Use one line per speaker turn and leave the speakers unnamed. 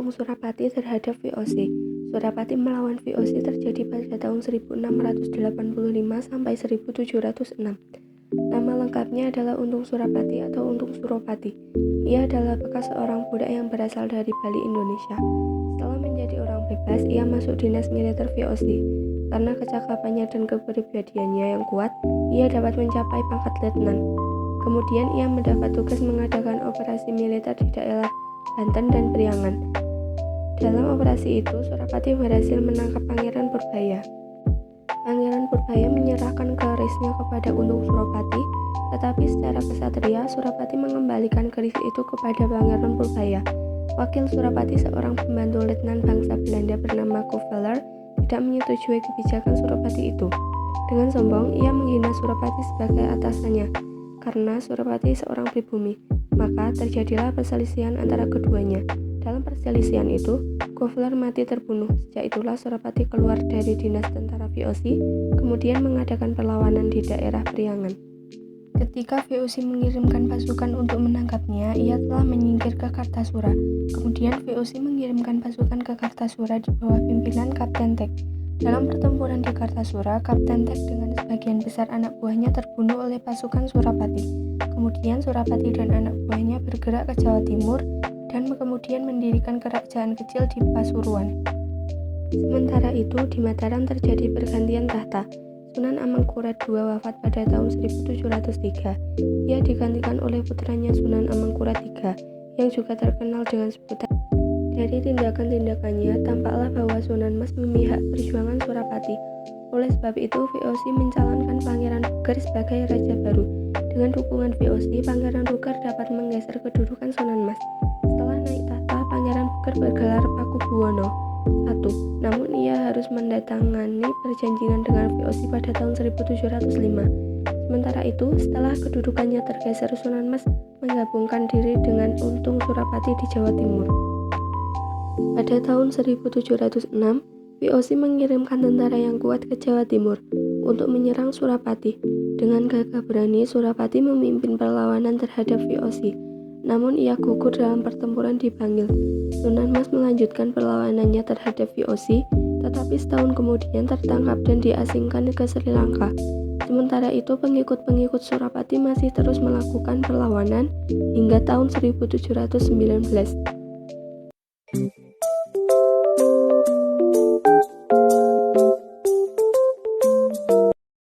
Perang Surapati terhadap VOC. Surapati melawan VOC terjadi pada tahun 1685 sampai 1706. Nama lengkapnya adalah Untung Surapati atau Untung Suropati. Ia adalah bekas seorang budak yang berasal dari Bali, Indonesia. Setelah menjadi orang bebas, ia masuk dinas militer VOC. Karena kecakapannya dan kepribadiannya yang kuat, ia dapat mencapai pangkat letnan. Kemudian ia mendapat tugas mengadakan operasi militer di daerah Banten dan Priangan. Dalam operasi itu, Surapati berhasil menangkap Pangeran Purbaya. Pangeran Purbaya menyerahkan kerisnya kepada Untung Suropati, tetapi secara kesatria, Surapati mengembalikan keris itu kepada Pangeran Purbaya. Wakil Surapati, seorang pembantu letnan bangsa Belanda bernama Koveler, tidak menyetujui kebijakan Surapati itu. Dengan sombong, ia menghina Surapati sebagai atasannya, karena Surapati seorang pribumi. Maka terjadilah perselisihan antara keduanya. Dalam perselisihan itu, Koveler mati terbunuh. Sejak itulah Surapati keluar dari dinas tentara VOC, kemudian mengadakan perlawanan di daerah Priangan. Ketika VOC mengirimkan pasukan untuk menangkapnya, ia telah menyingkir ke Kartasura. Kemudian VOC mengirimkan pasukan ke Kartasura di bawah pimpinan Kapten Tek. Dalam pertempuran di Kartasura, Kapten Tek dengan sebagian besar anak buahnya terbunuh oleh pasukan Surapati. Kemudian Surapati dan anak buahnya bergerak ke Jawa Timur dan kemudian mendirikan kerajaan kecil di Pasuruan. Sementara itu, di Mataram terjadi pergantian tahta. Sunan Amangkurat II wafat pada tahun 1703. Ia digantikan oleh putranya Sunan Amangkurat III, yang juga terkenal dengan sebutan. Dari tindakan-tindakannya, tampaklah bahwa Sunan Mas memihak perjuangan Surapati. Oleh sebab itu, VOC mencalonkan Pangeran Puger sebagai raja baru. Dengan dukungan VOC, Pangeran Puger dapat menggeser kedudukan Sunan Mas. Setelah naik tahta, Pangeran Puger bergelar Pakubuwono I. Namun ia harus mendatangani perjanjian dengan VOC pada tahun 1705. Sementara itu, setelah kedudukannya tergeser, Sunan Mas menggabungkan diri dengan Untung Surapati di Jawa Timur. Pada tahun 1706, VOC mengirimkan tentara yang kuat ke Jawa Timur untuk menyerang Surapati. Dengan gagah berani, Surapati memimpin perlawanan terhadap VOC. Namun ia gugur dalam pertempuran di Bangil. Sunan Mas melanjutkan perlawanannya terhadap VOC, tetapi setahun kemudian tertangkap dan diasingkan ke Sri Lanka. Sementara itu, pengikut-pengikut Surapati masih terus melakukan perlawanan hingga tahun 1719.